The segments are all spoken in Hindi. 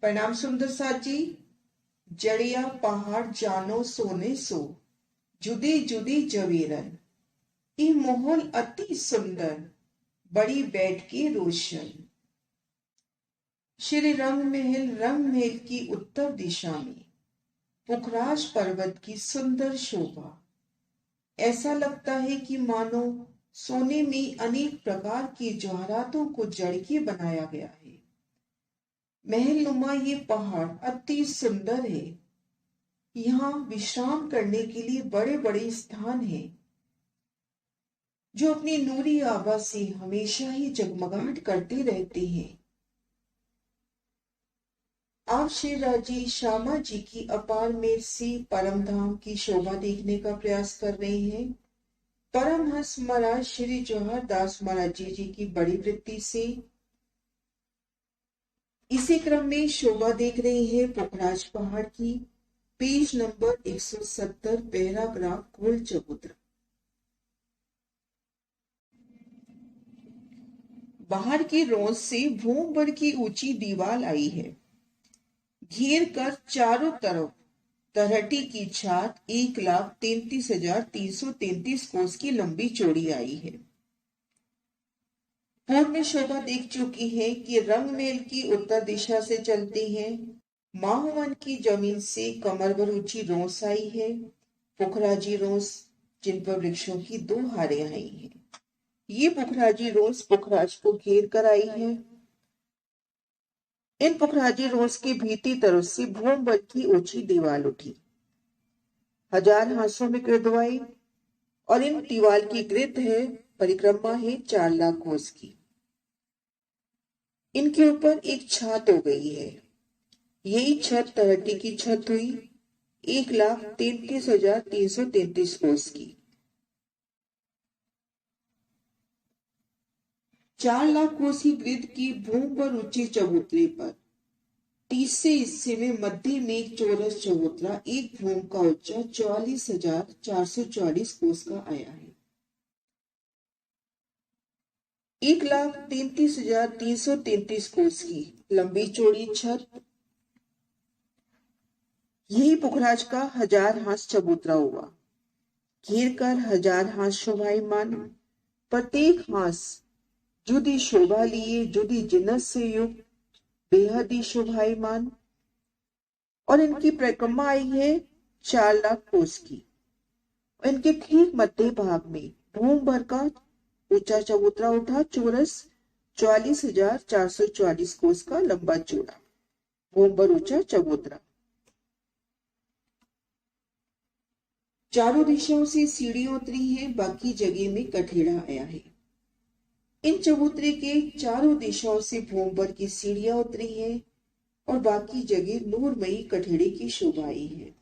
प्रणाम सुंदर साथ जी। जड़िया पहाड़ जानो सोने सो, जुदी जुदी जवेरन, ई मोहल अति सुंदर, बड़ी बैठ के रोशन। श्री रंग महल की उत्तर दिशा में पुखराज पर्वत की सुंदर शोभा। ऐसा लगता है कि मानो सोने में अनेक प्रकार के जवाहरातों को जड़ के बनाया गया है। महल नुमा ये पहाड़ अति सुंदर है। यहाँ विश्राम करने के लिए बड़े बड़े स्थान हैं, जो अपनी नूरी आभा से हमेशा ही जगमगाहट करते रहते हैं। आप श्री राजी श्यामा जी की अपार मेर से परम धाम की शोभा देखने का प्रयास कर रहे हैं। परमहंस महाराज श्री जवाहर दास महाराज जी की बड़ी वृत्ति से इसी क्रम में शोभा देख रहे हैं पुखराज पहाड़ की। पेज नंबर 170, पैराग्राफ गोल चबूतरा। बाहर की रोज से भूम भर की ऊंची दीवार आई है, घेर कर चारों तरफ तरहटी की छात 1,33,333 कोस की लंबी चौड़ी आई है। पूर्व में शोभा देख चुकी है कि रंगमहल की उत्तर दिशा से चलती है। माहवन की जमीन से कमर भर ऊंची रोस आई है, पुखराजी रोस, जिन पर वृक्षों की 2 हारें आई हैं। ये पुखराजी रोस पुखराज को घेर कर आई है। इन पुखराजी रोस के भीतरी तरफ से भूम भर की ऊंची दीवार उठी, 1000 हाथों में गिरदवाई, और इन दीवार की गिरद है परिक्रमा है 4 लाख कोस की। इनके ऊपर एक छत हो गई है। यही छत तरहटी की छत हुई 1,33,333 कोस की। 4 लाख कोस की गिरद की भूम पर ऊंचे चबूतरे पर तीसरे हिस्से में मध्य में एक चौरस चबूतरा एक भूम का उच्चा 44,444 कोस का आया है। 1,33,333 कोस की लंबी चौड़ी छत, यही पुखराज का 1000 हाथ चबूतरा हुआ। घेर कर 1000 हाथ शोभायमान, प्रत्येक हाथ जुदी शोभा लिए, जुदी जिनस से युक्त, बेहद ही शोभायमान, और इनकी परिक्रमा आई है 4 लाख कोस की। इनके ठीक मध्य भाग में भूम भर का ऊंचा चबूतरा उठा, चौरस 44,444 कोस का लंबा चौड़ा भूम भर ऊंचा चबूतरा। चारों दिशाओं से सीढ़ियां उतरी है, बाकी जगह में कठेड़ा आया है। इन चबूतरे के चारों दिशाओं से भूम भर की सीढ़ियां उतरी है और बाकी जगह नूरमयी कठेड़े की शोभा आई है।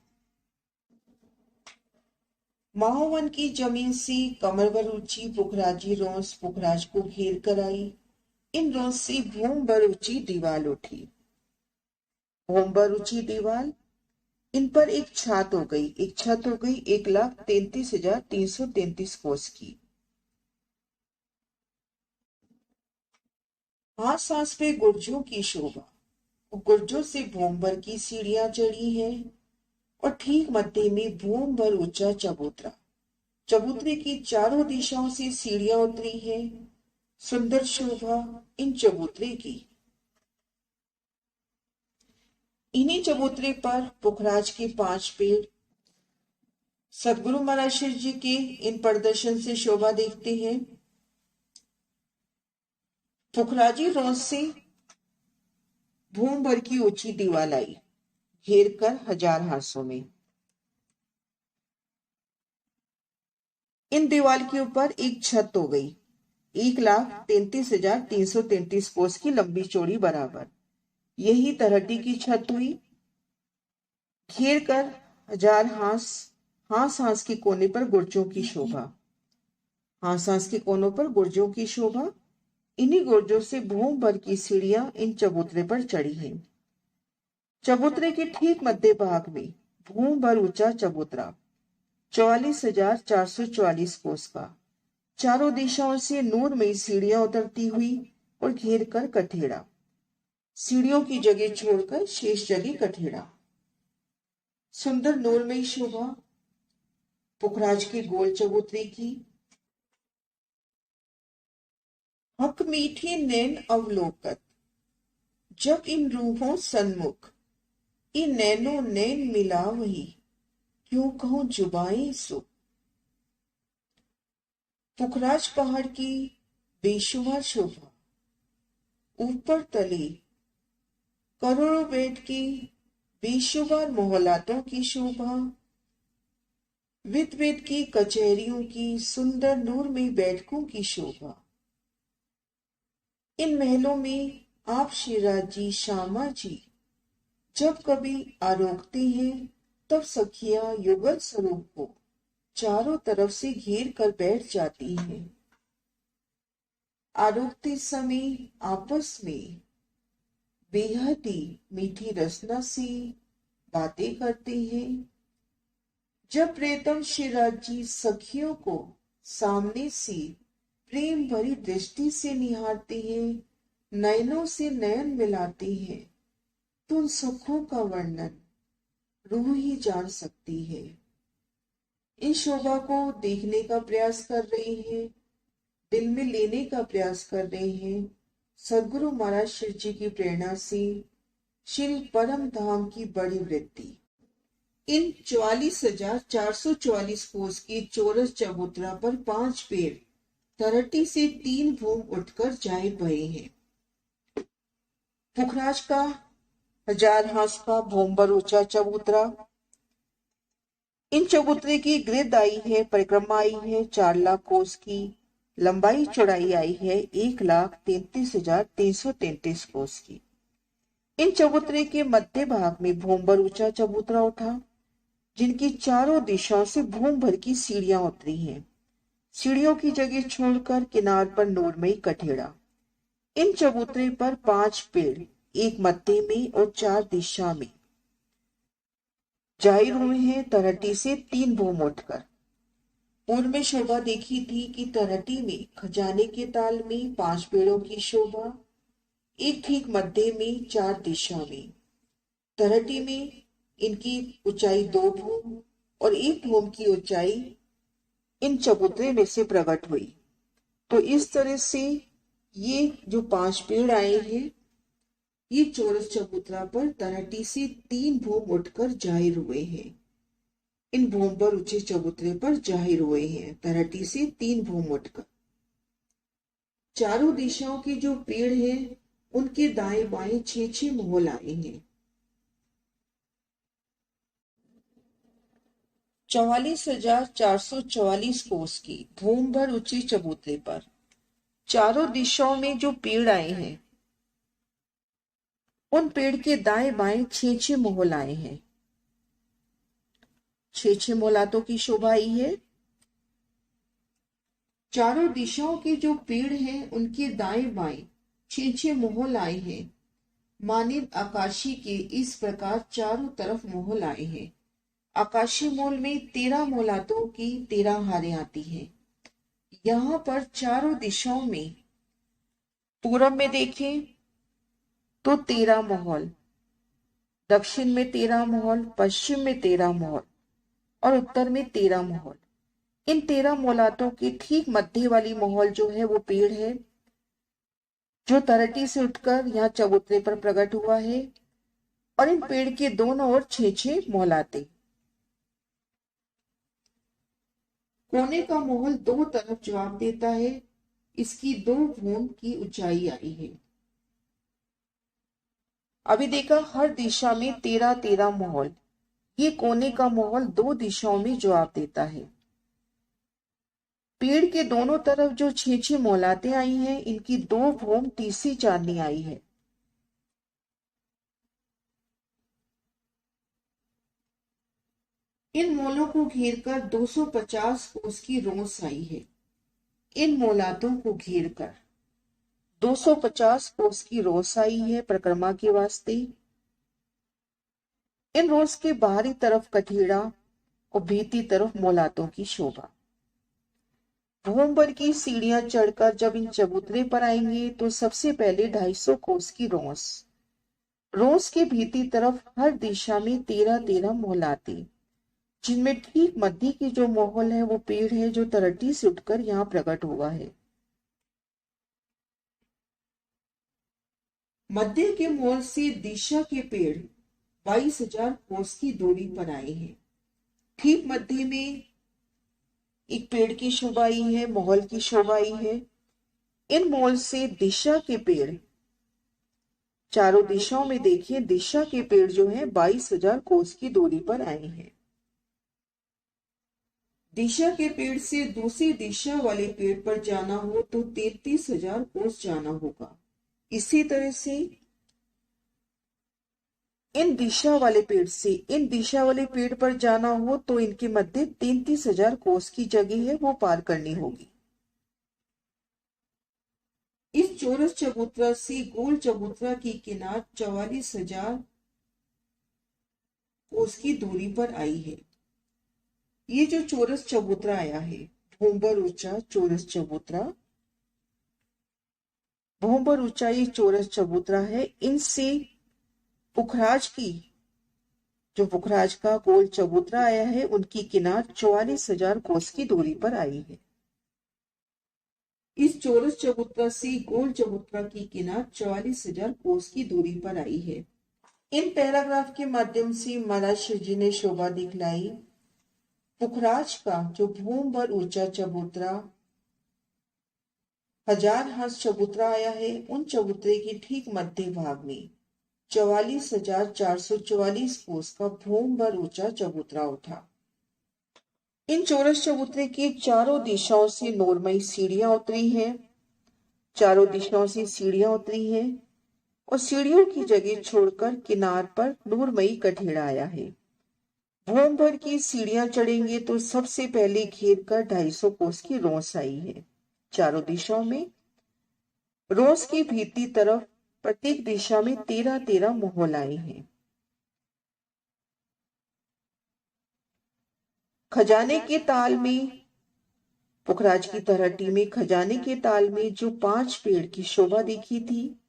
माहोवन की जमीन से कमर भर ऊंची पुखराजी रोस पुखराज को घेर कर आई। इन रोस से भूम भर ऊंची दीवार उठी, भूम भर ऊंची दीवार, इन पर एक छत हो गई 1,33,333 कोस की। आस पास पे गुर्जों की शोभा, गुर्जों से भूम भर की सीढ़ियां चढ़ी है और ठीक मध्य में भूम भर ऊंचा चबूतरा। चबूतरे की चारों दिशाओं से सीढ़ियां उतरी है। सुंदर शोभा इन चबूतरे की। इन्हीं चबूतरे पर पुखराज के 5 पेड़ सदगुरु महाराज जी के इन प्रदर्शन से शोभा देखते हैं। पुखराजी रोज से भूम भर की ऊंची दीवार आई, घेर कर 1000 हाथों में। इन दीवार के ऊपर एक छत हो गई 1,33,333 कोस की लंबी चौड़ी बराबर, यही तरहटी की छत हुई। घेर कर 1000 हांस के कोने पर गुर्जों की शोभा, हांस के कोनों पर गुर्जों की शोभा। इन्हीं गुर्जों से भूम भर की सीढ़ियां इन चबूतरे पर चढ़ी हैं। चबूतरे के ठीक मध्य भाग में भूम भर ऊंचा चबूतरा 44,444 कोस का, चारों दिशाओं से नूरमयी सीढ़ियां उतरती हुई और घेर कर कठेड़ा। सीढ़ियों की जगह छोड़कर शेष जगह कठेड़ा। सुंदर नूरमयी शोभा पुखराज की गोल चबूतरे की। हक मीठी नैन अवलोकत, जब इन रूहों सन्मुख, इन नैनो नैन मिला वही, क्यों कहूं जुबाई सुख। पुखराज पहाड़ की बेशुमार शोभा, ऊपर तले करोड़ों बेट की बेशुमार मोहल्लातों की शोभा, विद विद की कचहरियों की सुंदर नूरमयी बैठकों की शोभा। इन महलों में आप शिराज जी श्यामा जी जब कभी आरोगते हैं तब सखियां युगल स्वरूप को चारों तरफ से घेर कर बैठ जाती हैं। आरोगते समय आपस में बेहद ही मीठी रसना सी बातें करते हैं। जब प्रेतम शिराज जी सखियों को सामने से प्रेम भरी दृष्टि से निहारते हैं, नयनों से नयन मिलाते हैं, तो उन सुखों का वर्णन रूह ही जान सकती है। इन शोभा को देखने का प्रयास कर रहे हैं, दिल में लेने का प्रयास कर रहे हैं। सदगुरु महाराज शिव जी की प्रेरणा से श्री परम धाम की बड़ी वृत्ति। इन 44,444 कोस के चौरस चबूतरा पर 5 पेड़ तरटी से 3 भूम उठकर जाहिर भये हैं। पुखराज का 1000 हाथ का भूमभर ऊंचा चबूतरा। इन चबूतरे की गिरद आई है, परिक्रमा आई है 4 लाख कोस की, लंबाई चौड़ाई आई है 1,33,333 कोस की। इन चबूतरे के मध्य भाग में भूमभर ऊंचा चबूतरा उठा, जिनकी चारों दिशाओं से भूम भर की सीढ़ियां उतरी हैं। सीढ़ियों की जगह छोड़कर किनार पर नूरमयी कठेड़ा। इन चबूतरे पर 5 पेड़, एक मध्य में और 4 दिशा में जाहिर हुए हैं, तरहटी से 3 भूम उठकर। पूर्व में शोभा देखी थी कि तरहटी में खजाने के ताल में 5 पेड़ों की शोभा, एक ठीक मध्य में 4 दिशा में। तरहटी में इनकी ऊंचाई 2 भूम और 1 भूम की ऊंचाई इन चबूतरे में से प्रकट हुई। तो इस तरह से ये जो 5 पेड़ आए हैं, ये चौरस चबूतरा पर तरहटी से 3 भूम उठकर जाहिर हुए हैं। इन भूम पर ऊंचे चबूतरे पर जाहिर हुए हैं, तरहटी से 3 भूम उठकर। चारों दिशाओं के जो पेड़ हैं, उनके दाएं बाएं 6-6 मोहल आए हैं। 44,444 कोस की भूम भर ऊंचे चबूतरे पर चारों दिशाओं में जो पेड़ आए हैं, उन पेड़ के दाएं बाएं 6-6 मोहल आए हैं। 6-6 मोहलातों की शोभा आई है। चारों दिशाओं के जो पेड़ हैं, उनके दाएं बाएं 6-6 मोहल आए हैं। मानिद आकाशी के इस प्रकार चारों तरफ मोहल आए हैं। आकाशी मोल में 13 मोहलातों की 13 हारें आती हैं। यहाँ पर चारों दिशाओं में, पूरब में देखें तो 13 मोहल, दक्षिण में 13 मोहल, पश्चिम में 13 मोहल और उत्तर में 13 मोहल। इन 13 मोहलातों की ठीक मध्य वाली मोहल जो है वो पेड़ है, जो तरहटी से उठकर यहाँ चबूतरे पर प्रकट हुआ है। और इन पेड़ के दोनों ओर 6-6 मोहलाते। कोने का मोहल 2 तरफ जवाब देता है। इसकी 2 भूम की ऊंचाई आई है। अभी देखा हर दिशा में 13-13 मोहल। ये कोने का मोहल 2 दिशाओं में जवाब देता है। पेड़ के दोनों तरफ जो 6-6 मोहलातें आई हैं, इनकी 2 भूम तीसरी चांदनी आई है। इन मोलों को घेरकर 250 कोस की रोस आई है। इन मोलातों को घेरकर 250 कोस की रोस आई है परिक्रमा के वास्ते। इन रोस के बाहरी तरफ कठेड़ा और भीतरी तरफ मोलातों की शोभा। भूम भर की सीढ़ियां चढ़कर जब इन चबूतरे पर आएंगे तो सबसे पहले 250 कोस की रोस रोज के भीतरी तरफ हर दिशा में 13-13 मोहलाते, जिनमें ठीक मध्य की जो मोहल है वो पेड़ है जो तरट्टी से उठकर यहाँ प्रकट हुआ है। मध्य के मोल से दिशा के पेड़ 22,000 कोस की दूरी पर आए हैं। ठीक मध्य में एक पेड़ की शोभा आई है, मोहल की शोभा आई है। इन मोल से दिशा के पेड़, चारों दिशाओं में देखिए, दिशा के पेड़ जो है 22,000 कोस की दूरी पर आए हैं। दिशा के पेड़ से दूसरी दिशा वाले पेड़ पर जाना हो तो 33,000 कोस जाना होगा। इसी तरह से इन दिशा वाले पेड़ से इन दिशा वाले पेड़ पर जाना हो तो इनके मध्य 33,000 कोस की जगह है वो पार करनी होगी। इस चौरस चबूतरा से गोल चबूतरा की किनार 44,000 कोस की दूरी पर आई है। ये जो चौरस चबूतरा आया है, भूमभर ऊंचा चौरस चबूतरा, भूमभर ऊंचा ये चौरस चबूतरा है। इनसे पुखराज की जो पुखराज का गोल चबूतरा आया है उनकी किनार 44,000 कोस की दूरी पर आई है। इस चौरस चबूतरा से गोल चबूतरा की किनार 44,000 कोस की दूरी पर आई है। इन पैराग्राफ के माध्यम से महाराज शिव जी ने शोभा दिखलाई पुखराज का जो भूम भर ऊंचा चबूतरा 1000 हाथ चबूतरा आया है, उन चबूतरे के ठीक मध्य भाग में 44,444 कोस का भूम भर ऊंचा चबूतरा उठा। इन चौरस चबूतरे की चारों दिशाओं से नूरमयी सीढ़ियां उतरी हैं, चारों दिशाओं से सीढ़ियां उतरी हैं और सीढ़ियों की जगह छोड़कर किनार पर नूरमयी कठेड़ा आया है। भूम भर की सीढ़ियां चढ़ेंगे तो सबसे पहले घेर कर 250 कोस की रोस आई है। चारों दिशाओं में रोस की भीतरी तरफ प्रत्येक दिशा में 13-13 मोहल आए हैं। खजाने के ताल में, पुखराज की तरहटी में खजाने के ताल में जो 5 पेड़ की शोभा देखी थी,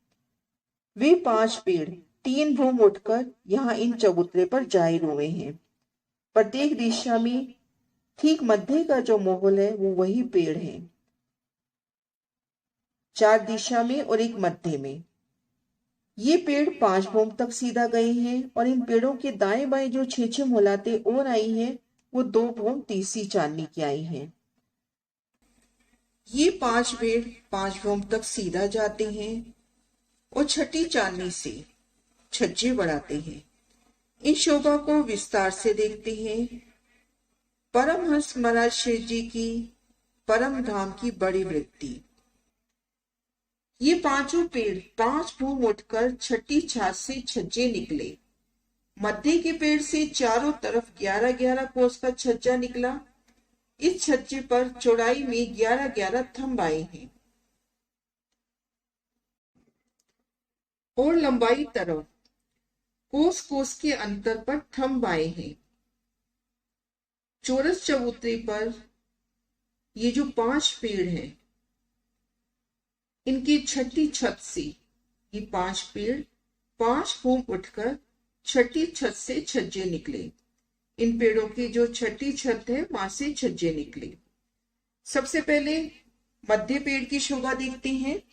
वे 5 पेड़ 3 भूम उठकर यहाँ इन चबूतरे पर जाहिर हुए हैं। प्रत्येक दिशा में ठीक मध्य का जो मोहल है वो वही पेड़ है, 4 दिशा में और एक मध्य में। ये पेड़ 5 भूम तक सीधा गए हैं और इन पेड़ों के दाएं बाएं जो 6-6 मोहलाते और आई हैं वो 2 भूम तीसरी चांदनी की आई हैं। ये 5 पेड़ 5 भूम तक सीधा जाते हैं और छठी चांदनी से छज्जे बढ़ाते हैं। इन शोभा को विस्तार से देखते हैं। परमहंस महाराज शिव जी की परम धाम की बड़ी वृत्ति। ये पांचों पेड़ 5 भूम उठकर छठी छात से छज्जे निकले। मध्य के पेड़ से चारों तरफ 11-11 कोस का छज्जा निकला। इस छज्जे पर चौड़ाई में 11-11 थंब आए हैं और लंबाई तरफ कोस कोस के अंतर पर थंब आए हैं। चौरस चबूतरे पर ये जो 5 पेड़ हैं, इनकी छठी छत से ये 5 पेड़ 5 भूम उठकर छठी छत से छज्जे निकले। इन पेड़ों की जो छठी छत है वहां से छज्जे निकले। सबसे पहले मध्य पेड़ की शोभा देखते हैं।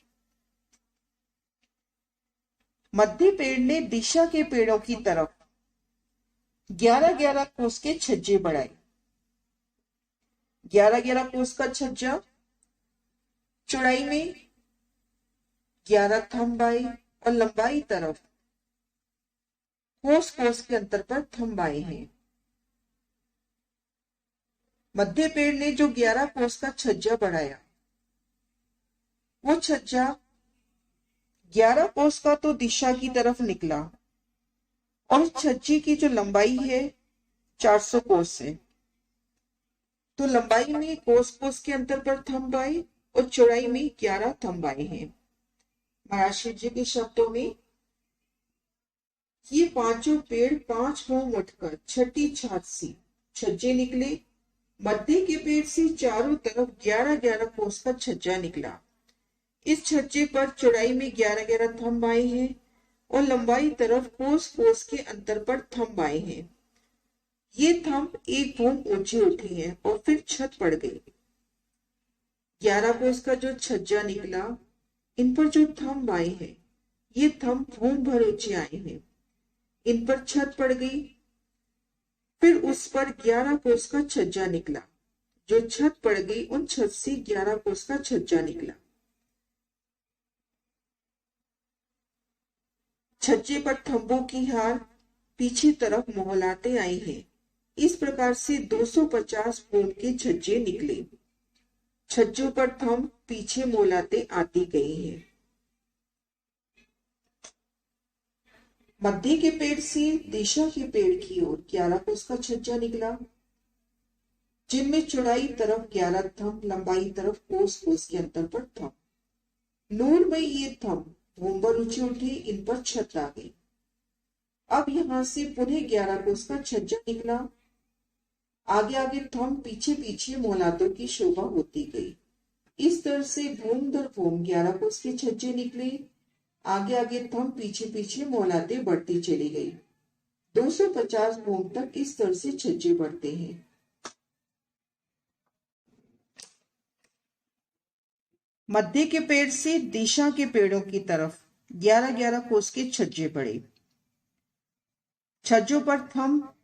मध्य पेड़ ने दिशा के पेड़ों की तरफ 11-11 कोस के छज्जे बढ़ाए। 11-11 कोस का छज्जा, चौड़ाई में 11 थंब आए और लंबाई तरफ कोस कोस के अंतर पर थंब आए हैं। मध्य पेड़ ने जो 11 कोस का छज्जा बढ़ाया, वो छज्जा 11 कोस का तो दिशा की तरफ निकला और छज्जे की जो लंबाई है 400 कोस है, तो लंबाई में कोस कोस के अंतर पर थंब आए और चौड़ाई में 11 थंब आए हैं। महाराज शिव जी के शब्दों में ये पांचों पेड़ 5 भूम उठकर छठी छात से छज्जे निकले। मध्य के पेड़ से चारों तरफ 11-11 कोस का छज्जा निकला। इस छज्जे पर चौड़ाई में 11-11 थंब आए हैं और लंबाई तरफ कोस कोस के अंतर पर थंब आए हैं। ये थंब एक भूम ऊंचे उठे हैं और फिर छत पड़ गई। 11 कोस का जो छज्जा निकला, इन पर जो थंब आए हैं, ये थंब भूम भर ऊंचे आए हैं। इन पर छत पड़ गई। फिर उस पर 11 कोस का छज्जा निकला। जो छत पड़ गई, उन छत से 11 कोस का छज्जा निकला। छज्जे पर थंबों की हार पीछे तरफ मोहलाते आई हैं। इस प्रकार से 250 भूम के छज्जे निकले। छज्जों पर थंब पीछे मोहलाते आती गई हैं। मध्य के पेड़ से दिशा के पेड़ की ओर 11 कोस का छज्जा निकला, जिनमें चौड़ाई तरफ 11 थंब, लंबाई तरफ कोस कोस के अंतर पर थंब। नूर में ये थंब भूम पर ऊंचे उठे, इन पर छत आ गई। अब यहां से पुनः 11 कोस का छज्जा निकला। आगे आगे थंब, पीछे पीछे मोहलातों की शोभा होती गई। इस तरह से भूम दर भूम 11 कोस के छज्जे निकले। आगे आगे थंब, पीछे पीछे मोहलाते बढ़ती चली गई। 250 भूम तक इस तरह से छज्जे बढ़ते हैं। मध्य के पेड़ से दिशा के पेड़ों की तरफ 11-11 कोस के छज्जे बढ़े। छज्जों पर थंब,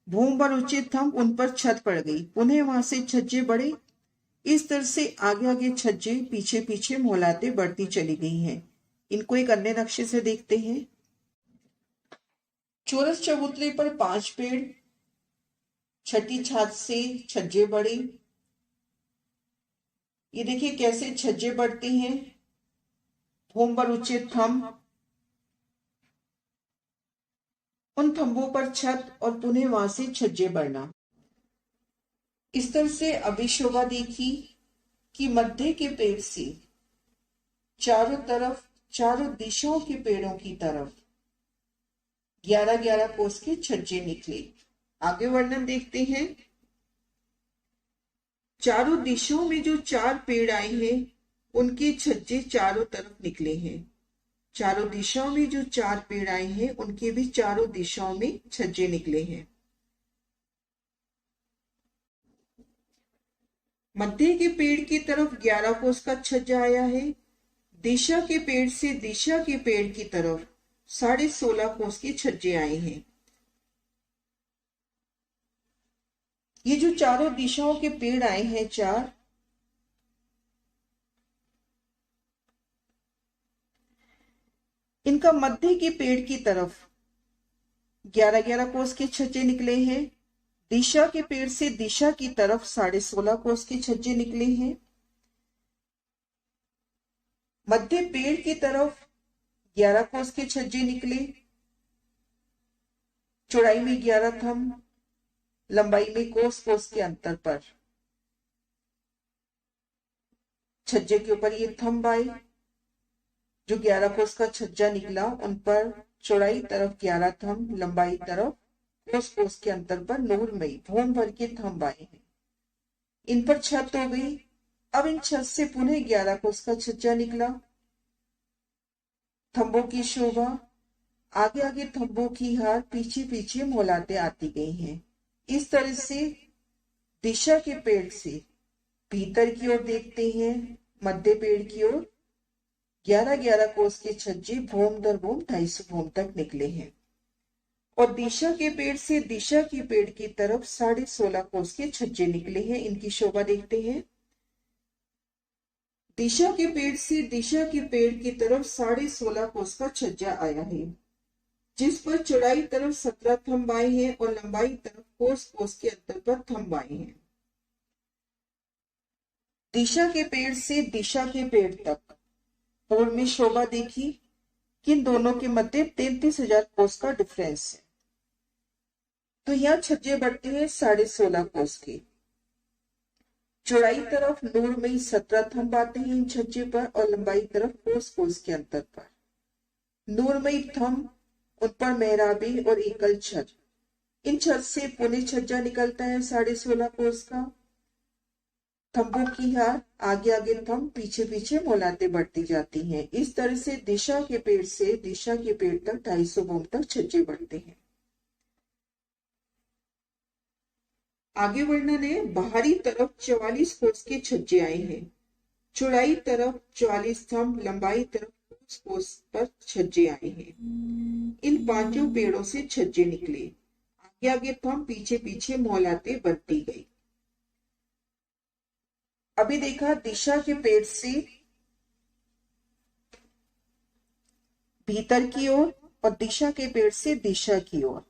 भूम पर ऊंचे थंब, उन पर छत पड़ गई। पुनः वहां से छज्जे बढ़े। इस तरह से आगे आगे छज्जे पीछे पीछे मोहलाते बढ़ती चली गई हैं। इनको एक अन्य नक्शे से देखते हैं। चौरस चबूतरे पर 5 पेड़, छठी छात से छज्जे बढ़े। ये देखिए कैसे छज्जे बढ़ते हैं। भूम पर ऊंचे थंब, उन थंबों पर छत और पुनः वहां से छज्जे बढ़ना। इस तरह से अभी शोभा देखी कि मध्य के पेड़ से चारों तरफ, चारों दिशाओं के पेड़ों की तरफ 11-11 कोस के छज्जे निकले। आगे वर्णन देखते हैं। चारों दिशाओं में जो 4 पेड़ आए हैं, उनके छज्जे चारों तरफ निकले हैं। चारों दिशाओं में जो 4 पेड़ आए हैं, उनके भी चारों दिशाओं में छज्जे निकले हैं। मध्य के पेड़ की तरफ 11 कोस का छज्जा आया है। दिशा के पेड़ से दिशा के पेड़ की तरफ 16.5 कोस के छज्जे आए हैं। ये जो चारों दिशाओं के पेड़ आए हैं 4, इनका मध्य के पेड़ की तरफ 11-11 कोस के छज्जे निकले हैं। दिशा के पेड़ से दिशा की तरफ 16.5 कोस के छज्जे निकले हैं। मध्य पेड़ की तरफ 11 कोस के छज्जे निकले। चौड़ाई में 11 थंब, लंबाई में कोस कोस के अंतर पर। छज्जे के ऊपर ये थंब आए। जो 11 कोस का छज्जा निकला, उन पर चौड़ाई तरफ 11 थंब, लंबाई तरफ कोस कोस के अंतर पर नूरमयी भूम भर के थंब आए हैं। इन पर छत हो गई। अब इन छत से पुनः 11 कोस का छज्जा निकला। थंबों की शोभा, आगे आगे थंबों की हार पीछे पीछे मोहलाते आती गई हैं। इस तरह से दिशा के पेड़ से भीतर की ओर देखते हैं। मध्य पेड़ की ओर 11-11 कोस के छज्जे भूम दर भूम 250 भूम तक निकले हैं। और दिशा के पेड़ से दिशा के पेड़ की तरफ 16.5 कोस के छज्जे निकले हैं। इनकी शोभा देखते हैं। दिशा के पेड़ से दिशा के पेड़ की तरफ 16.5 कोस का छज्जा आया है, जिस पर चौड़ाई तरफ 17 थंब आए हैं और लंबाई तरफ कोस कोस के अंतर पर थंब आए हैं। दिशा के पेड़ से दिशा के पेड़ तक पूर्व में शोभा देखी कि इन दोनों के मध्य 33,000 कोस का डिफरेंस है। तो यहाँ छज्जे बढ़ते हैं 16.5 कोस के। चौड़ाई तरफ नूरमयी 17 थंब आते हैं इन छज्जे पर और लंबाई तरफ कोस कोस के अंतर पर। नूरमयी थंब, उन पर मेहराबी और एकल छत। इन छत से पुनः छज्जा निकलता है 16.5 कोस का। थंबों की हार आगे आगे थंब पीछे पीछे मोलाते बढ़ती जाती हैं। इस तरह से दिशा के पेड़ से दिशा के पेड़ तक 250 भूम तक छज्जे बढ़ते हैं। आगे वर्णन है, बाहरी तरफ 44 कोस के छज्जे आए हैं। चौड़ाई तरफ 44 थंब, लंबाई तरफ 5 कोस पर छज्जे आए हैं। इन पांचों पेड़ों से छज्जे निकले। आगे आगे थंब पीछे पीछे मोलाते बढ़ती गई। अभी देखा दिशा के पेड़ से भीतर की ओर और दिशा के पेड़ से दिशा की ओर।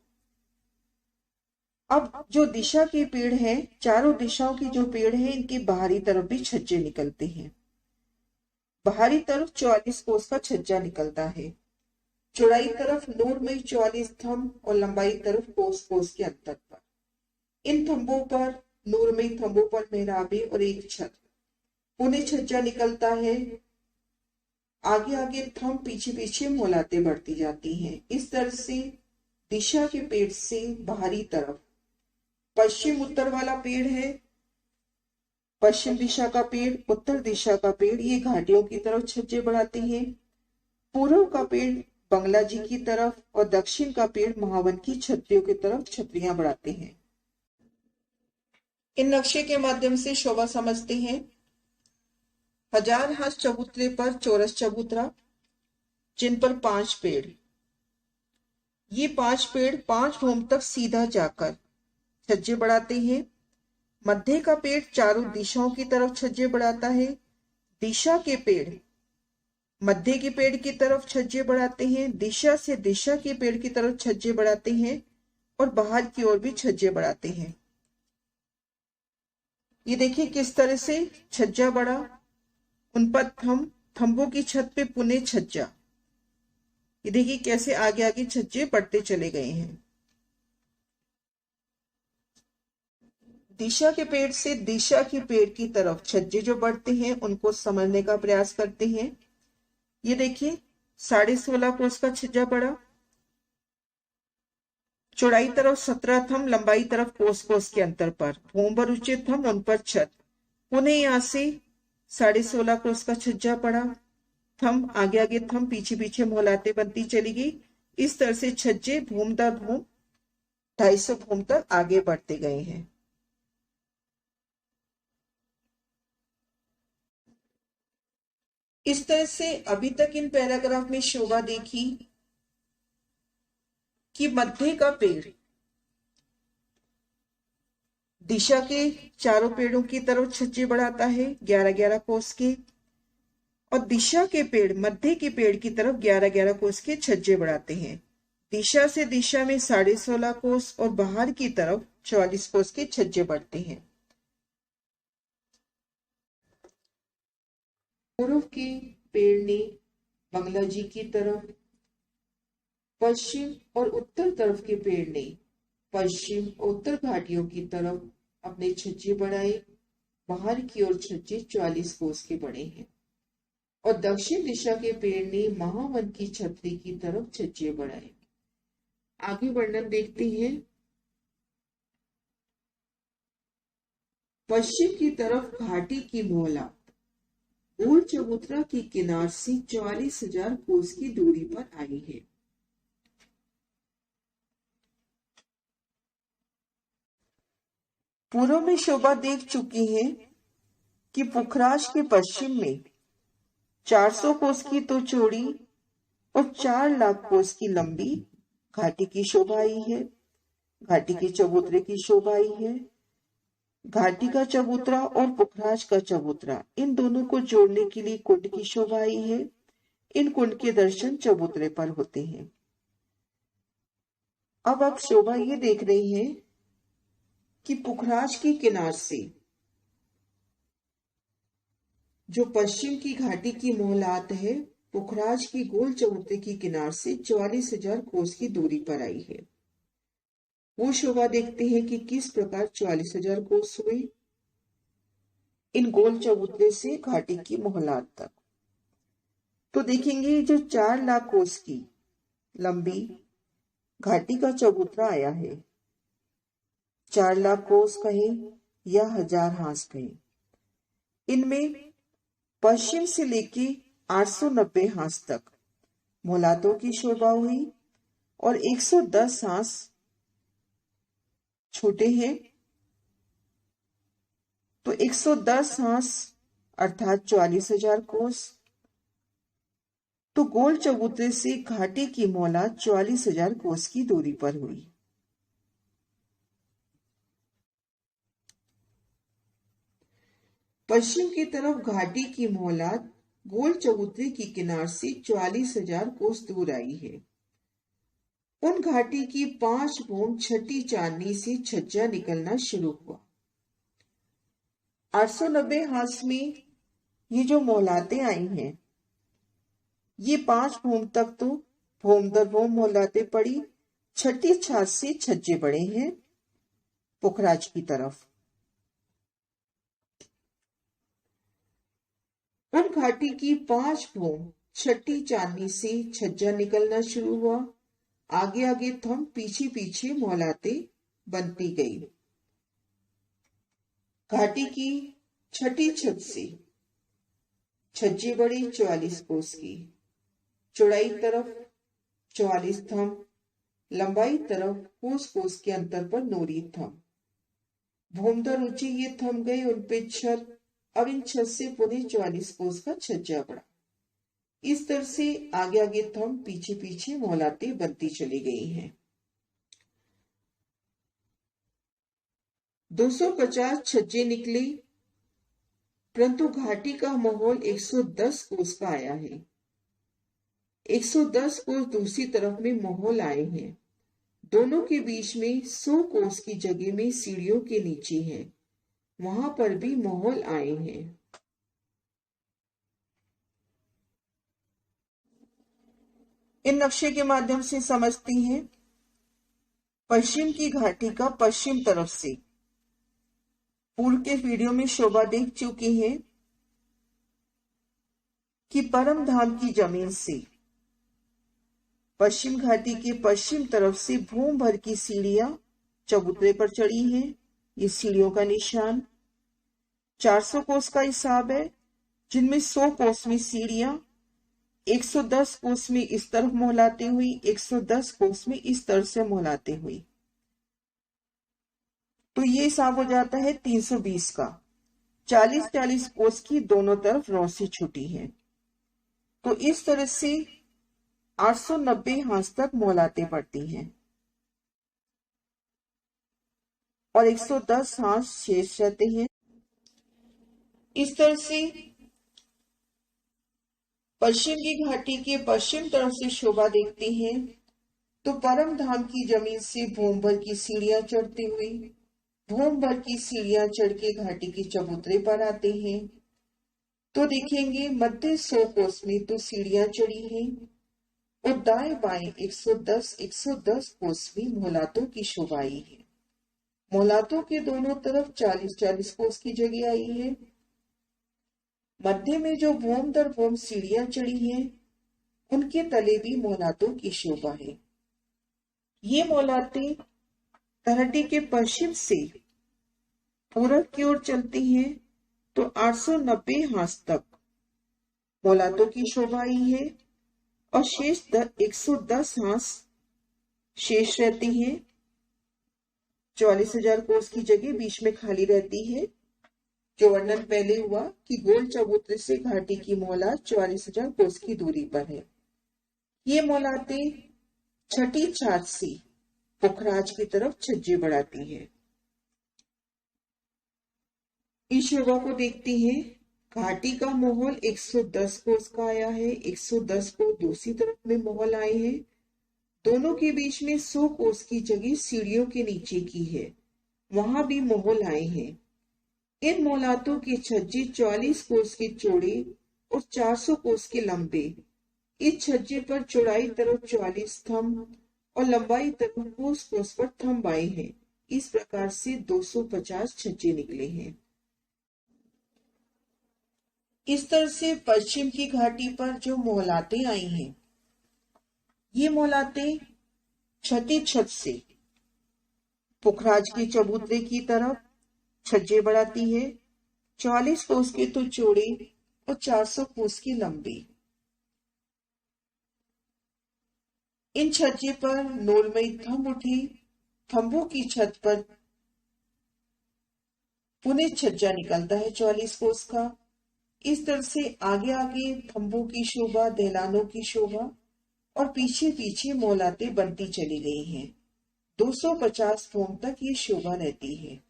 अब जो दिशा के पेड़ हैं, चारों दिशाओं की जो पेड़ हैं, इनकी बाहरी तरफ भी छज्जे निकलते हैं। बाहरी तरफ 44 कोस का छज्जा निकलता है। चौड़ाई तरफ नूरमयी 44 थंब और लंबाई तरफ कोस कोस के अंतर पर। इन थंबों पर, नूरमयी थंबों पर मेहराबे और एक छत। पुणे छज्जा निकलता है। आगे आगे थंब पीछे पीछे मोलाते बढ़ती जाती हैं। इस तरह से दिशा के पेड़ से बाहरी तरफ पश्चिम उत्तर वाला पेड़ है, पश्चिम दिशा का पेड़, उत्तर दिशा का पेड़, ये घाटियों की तरफ छज्जे बढ़ाते हैं। पूर्व का पेड़ बंगला जी की तरफ और दक्षिण का पेड़ महावन की छत्रियों की तरफ छत्रियां बढ़ाते हैं। इन नक्शे के माध्यम से शोभा समझते हैं। 1000 हाथ चबूतरे पर चौरस चबूतरा, जिन पर 5 पेड़। ये 5 पेड़ 5 भूम तक सीधा जाकर छज्जे बढ़ाते हैं। मध्य का पेड़ चारों दिशाओं की तरफ छज्जे बढ़ाता है। दिशा के पेड़ मध्य के पेड़ की तरफ छज्जे बढ़ाते हैं, दिशा से दिशा के पेड़ की तरफ छज्जे बढ़ाते हैं और बाहर की ओर भी छज्जे बढ़ाते हैं। ये देखिए किस तरह से छज्जा बढ़ा। उन पर थंबों की छत पे पुणे छज्जा। ये देखिए कैसे आगे आगे छज्जे बढ़ते चले गए हैं। दिशा के पेड़ से दिशा के पेड़ की तरफ छज्जे जो बढ़ते हैं उनको समझने का प्रयास करते हैं। ये देखिए 16.5 कोस का छज्जा बढ़ा। चौड़ाई तरफ 17 थंब, लंबाई तरफ कोस कोस के अंतर पर। भूम भर ऊंचे थंब, उन पर छत। पुणे यहां से 16.5 कोस का छज्जा पड़ा। थंब आगे आगे थंब पीछे पीछे मोहलाते बनती चली गई। इस तरह से छज्जे भूम दर भूम 250 भूम तक आगे बढ़ते गए हैं। इस तरह से अभी तक इन पैराग्राफ में शोभा देखी कि मध्य का पेड़ दिशा के चारों पेड़ों की तरफ छज्जे बढ़ाता है 11-11 कोस के, और दिशा के पेड़ मध्य के पेड़ की तरफ 11-11 कोस के छज्जे बढ़ाते हैं। दिशा से दिशा में 16.5 कोस और बाहर की तरफ 44 कोस के छज्जे बढ़ते हैं। पूर्व के पेड़ ने बंगला जी की तरफ, पश्चिम और उत्तर तरफ के पेड़ ने पश्चिम और उत्तर घाटियों की तरफ अपने छज्जे बढ़ाए। बाहर की ओर छज्जे 44 कोस के बड़े हैं। और दक्षिण दिशा के पेड़ ने महावन की छतरी की तरफ छज्जे बढ़ाए। आगे वर्णन देखते हैं। पश्चिम की तरफ घाटी की मोहला गोल चबूतरा की किनार से 44,000 कोस की दूरी पर आई है। पूर्व में शोभा देख चुकी है कि पुखराज के पश्चिम में 400 कोस की तो चौड़ी और 4 लाख कोस की लंबी घाटी की शोभा आई है। घाटी के चबूतरे की शोभा आई है। घाटी का चबूतरा और पुखराज का चबूतरा, इन दोनों को जोड़ने के लिए कुंड की शोभा आई है। इन कुंड के दर्शन चबूतरे पर होते हैं। अब आप शोभा ये देख रही हैं कि पुखराज के किनार से जो पश्चिम की घाटी की मोहलात है, पुखराज की गोल चबूतरे की किनार से 44,000 कोस की दूरी पर आई है। वो शोभा देखते हैं कि किस प्रकार 44,000 कोस हुए इन गोल चबूतरे से घाटी की मोहलात तक। तो देखेंगे जो 4 लाख कोस की लंबी घाटी का चबूतरा आया है, 4 लाख कोस कहें या 1000 हाथ कहें, इनमें पश्चिम से लेके 890 हांस तक मोहलातों की शोभा हुई और 110 हांस छोटे हैं। तो 110 हांस अर्थात 44,000 कोस। तो गोल चबूतरे से घाटी की मोहलात 44,000 कोस की दूरी पर हुई। पश्चिम की तरफ घाटी की मोहलात गोल चबूतरे की किनार से 44,000 कोस दूर आई है। उन घाटी की 5 भूम छठी चांदनी से छज्जा निकलना शुरू हुआ। 890 हांस में ये जो मोहलातें आई हैं, ये 5 भूम तक तो भूम दर भूम मोहलातें पड़ी। छठी छात से छज्जे बड़े हैं पुखराज की तरफ। उन घाटी की 5 भूम छठी चांदनी से छज्जा निकलना शुरू हुआ। आगे आगे थम पीछे पीछे मोहलातें बनती गई। घाटी की छठी छत से छज्जे बड़ी 44 कोस की, चौड़ाई तरफ 44 थम, लंबाई तरफ कोस कोस के अंतर पर नोरी थम। भूमदर ऊंचे ये थम गए, उन पे छत। अब इन छत से पुनः 44 कोस का छज्जा बढ़ा। इस तरह से आगे आगे थम पीछे पीछे मोहलातें बनती चली गई हैं। 250 छज्जे निकले, परंतु घाटी का माहौल 110 कोस का आया है। 110 कोस दूसरी तरफ में माहौल आए हैं। दोनों के बीच में 100 कोस की जगह में सीढ़ियों के नीचे है, वहां पर भी माहौल आए हैं। इन नक्शे के माध्यम से समझते हैं पश्चिम की घाटी का पश्चिम तरफ से। पूर्व के वीडियो में शोभा देख चुके हैं कि परम धाम की जमीन से पश्चिम घाटी के पश्चिम तरफ से भूम भर की सीढ़ियां चबूतरे पर चढ़ी हैं। ये सीढ़ियों का निशान 400 कोस का हिसाब है, जिनमें 100 कोस में सीढ़ियां, 110 कोस में इस तरफ मोहलाते हुई, 110 कोस में इस तरफ से मोहलाते हुई। तो ये हिसाब हो जाता है 320 का। 40-40 कोस की दोनों तरफ रौसी छुटी है। तो इस तरह से 890 हांस तक मोहलातें पड़ती हैं और 110 हांस शेष रहते हैं। इस तरह से पश्चिम की घाटी के पश्चिम तरफ से शोभा देखते हैं तो परम धाम की जमीन से भूम भर की सीढ़ियां चढ़ती हुई, भूम भर की सीढ़ियां चढ़ के घाटी के चबूतरे पर आते हैं। तो देखेंगे मध्य 100 कोस में तो सीढ़ियां चढ़ी हैं और दाएं बाएं 110 कोस में मोहलातों की शोभा आई है। मोहलातों के दोनों तरफ 40-40 कोस की जगह आई है। मध्य में जो भूम दर भूम सीढ़ियां चढ़ी हैं, उनके तले भी मोहलातों की शोभा है। ये मोहलातें तलहटी के पश्चिम से पूरब की ओर चलती हैं तो 890 हांस तक मोहलातों की शोभा आई है और शेष 110 हांस शेष रहती हैं। 44,000 कोस की जगह बीच में खाली रहती है, जो वर्णन पहले हुआ कि गोल चबूतरे से घाटी की मोहलात 44,000 कोस की दूरी पर है। ये मोहलातें छठी छात से पुखराज की तरफ छज्जे बढ़ाती है। इस शोभा को देखते हैं। घाटी का माहौल 110 कोस का आया है, 110 कोस दूसरी तरफ में माहौल आए हैं। दोनों के बीच में 100 कोस की जगह सीढ़ियों के नीचे की है, वहां भी माहौल आए हैं। इन मोहलातों के छज्जे 44 कोस के चौड़े और 400 कोस के लंबे। इस छज्जे पर चौड़ाई तरफ 44 थंब और लंबाई तरफ कोस कोस पर थंब आए हैं। इस प्रकार से 250 छज्जे निकले हैं। इस तरह से पश्चिम की घाटी पर जो मोहलातें आई हैं, ये मोहलातें छठी छत से पुखराज के चबूतरे की तरफ छज्जे बढ़ाती है। 44 कोस की तो चौड़ी और 400 कोस की लंबी। इन छज्जे पर नूरमयी थंब उठी, थंबों की छत पर पुनः छज्जा निकलता है 44 कोस का। इस तरह से आगे आगे थंबों की शोभा, दहलानों की शोभा और पीछे पीछे मौलाते बनती चली गई हैं। 250 फुट तक ये शोभा रहती है।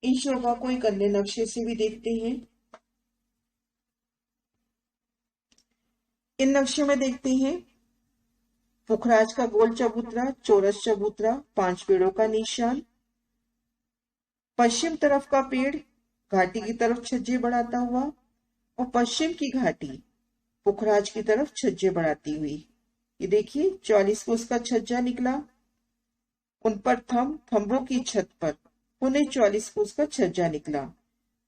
इन शोभा को एक अन्य नक्शे से भी देखते हैं। इन नक्शे में देखते हैं पुखराज का गोल चबूतरा, चौरस चबूतरा, 5 पेड़ों का निशान। पश्चिम तरफ का पेड़ घाटी की तरफ छज्जे बढ़ाता हुआ और पश्चिम की घाटी पुखराज की तरफ छज्जे बढ़ाती हुई। ये देखिए 44 कोस का छज्जा निकला, उन पर थंबों की छत पर पुनः 44 कोस का छज्जा निकला।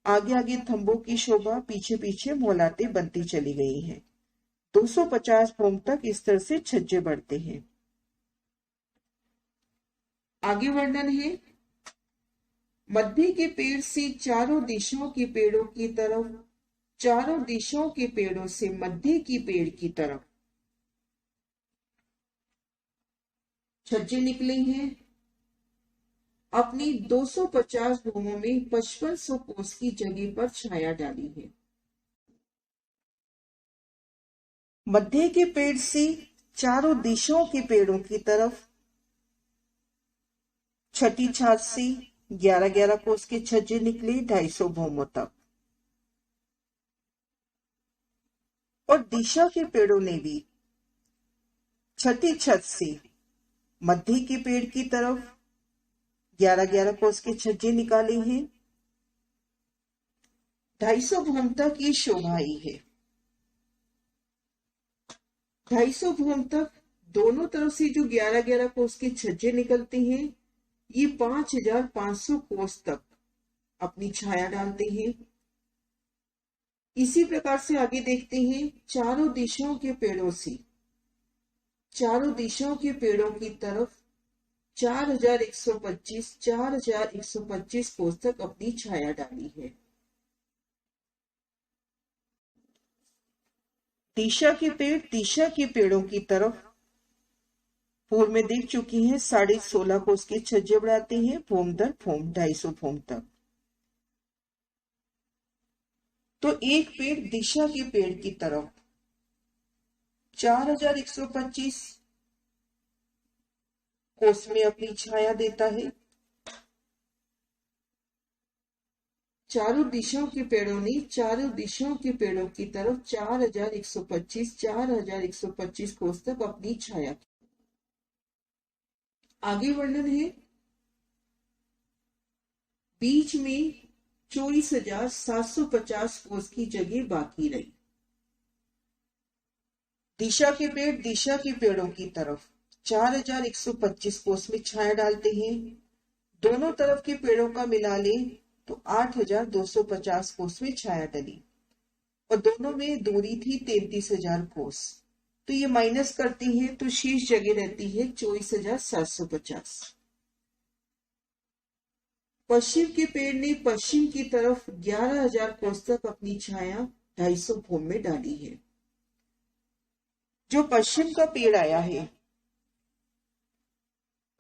आगे आगे थंबों की शोभा, पीछे पीछे मौलाते बनती चली गई है। 250 फुट तक इस तरह से छज्जे बढ़ते हैं। आगे वर्णन है, मध्य के पेड़ से चारों दिशाओं के पेड़ों की तरफ, चारों दिशाओं के पेड़ों से मध्य की पेड़ की तरफ छज्जे निकले हैं। अपनी 250 भूमों में 5500 कोस की जगह पर छाया डाली है। मध्य के पेड़ से चारों दिशाओं के पेड़ों की तरफ छठी छात से 11-11 कोस के छज्जे निकले 250 भूमों तक। और दिशा के पेड़ों ने भी छठी छत से मध्य के पेड़ की तरफ 11-11 कोस के छज्जे निकाले हैं। 250 भूम तक ये शोभा आई है। 250 भूम तक दोनों तरफ से जो 11-11 कोस के छज्जे निकलते हैं, ये 5500 कोस तक अपनी छाया डालते हैं। इसी प्रकार से आगे देखते हैं, चारों दिशाओं के पेड़ों से, चारों दिशाओं के पेड़ों की तरफ 4125 कोस तक अपनी छाया डाली है। दिशा के पेड़ दिशा के पेड़ों की तरफ पूर्व में देख चुकी हैं, 16.5 कोस के छज्जे बढ़ाते हैं, फूम दर फूम 250 फूम तक। तो एक पेड़ दिशा के पेड़ की तरफ 4125 कोस में अपनी छाया देता है। चारों दिशाओं के पेड़ों ने चारों दिशाओं के पेड़ों की तरफ 4125 कोस तक अपनी छाया। आगे वर्णन है, बीच में 24,750 कोस की जगह बाकी रही। दिशा के पेड़ दिशा के पेड़ों की तरफ 4125 कोस में छाया डालते हैं। दोनों तरफ के पेड़ों का मिला ले तो 8250 कोस में छाया डली और दोनों में दूरी थी 33,000 कोस। तो ये माइनस करती है तो शेष जगह रहती है 24,750। पश्चिम के पेड़ ने पश्चिम की तरफ 11,000 कोस तक अपनी छाया 250 भूम में डाली है। जो पश्चिम का पेड़ आया है,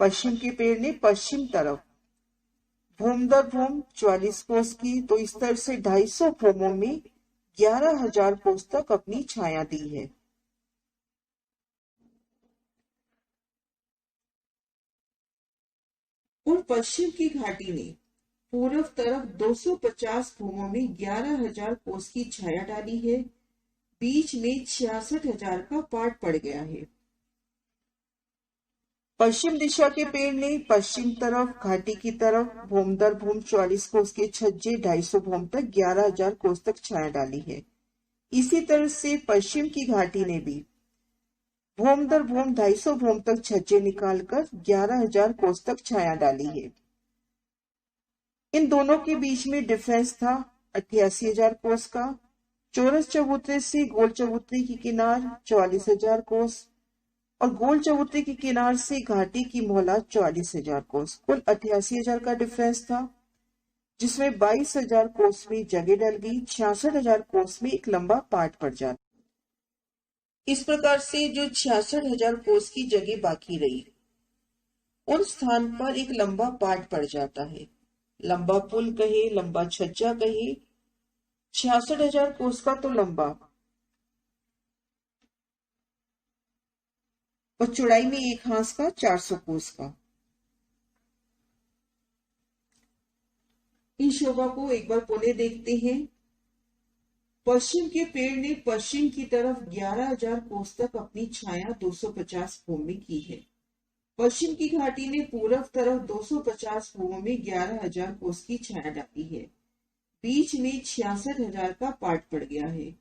पश्चिम के पेड़ ने पश्चिम तरफ भूम दर भूम 44 कोस की, तो इस तरह से 250 भूमों में 11,000 कोस तक अपनी छाया दी है। और पश्चिम की घाटी ने पूर्व तरफ 250 भूमों में 11,000 कोस की छाया डाली है। बीच में 66,000 का पार्ट पड़ गया है। पश्चिम दिशा के पेड़ ने पश्चिम तरफ घाटी की तरफ भूम दर भूम 44 कोस के छज्जे 250 भूम तक 11,000 कोस तक छाया डाली है। इसी तरह से पश्चिम की घाटी ने भी भूम दर भूम 250 भूम तक छज्जे निकालकर 11,000 कोस तक छाया डाली है। इन दोनों के बीच में डिफरेंस था 88,000 कोस का। चौरस चबूतरे से गोल चबूतरे की किनार 44,000 कोस और गोल चबूतरे की किनार से घाटी की मोहला 44,000 कोस, कुल 88,000 का डिफरेंस था। जिसमें 22,000 कोस में जगह डल गई, 66,000 कोस में एक लंबा पार्ट पड़ जाता। इस प्रकार से जो 66,000 कोस की जगह बाकी रही, उन स्थान पर एक लंबा पार्ट पड़ जाता है। लंबा पुल कहे, लंबा छज्जा कहे, 66,000 कोस का तो लंबा और चौड़ाई में एक हाथ का 400 कोस का। इन शोभा को एक बार पुनः देखते हैं। पश्चिम के पेड़ ने पश्चिम की तरफ 11,000 कोस तक अपनी छाया 250 भूमि में की है। पश्चिम की घाटी ने पूर्व तरफ 250 भूमि में 11,000 कोस की छाया डाली है। बीच में 66,000 का पार्ट पड़ गया है।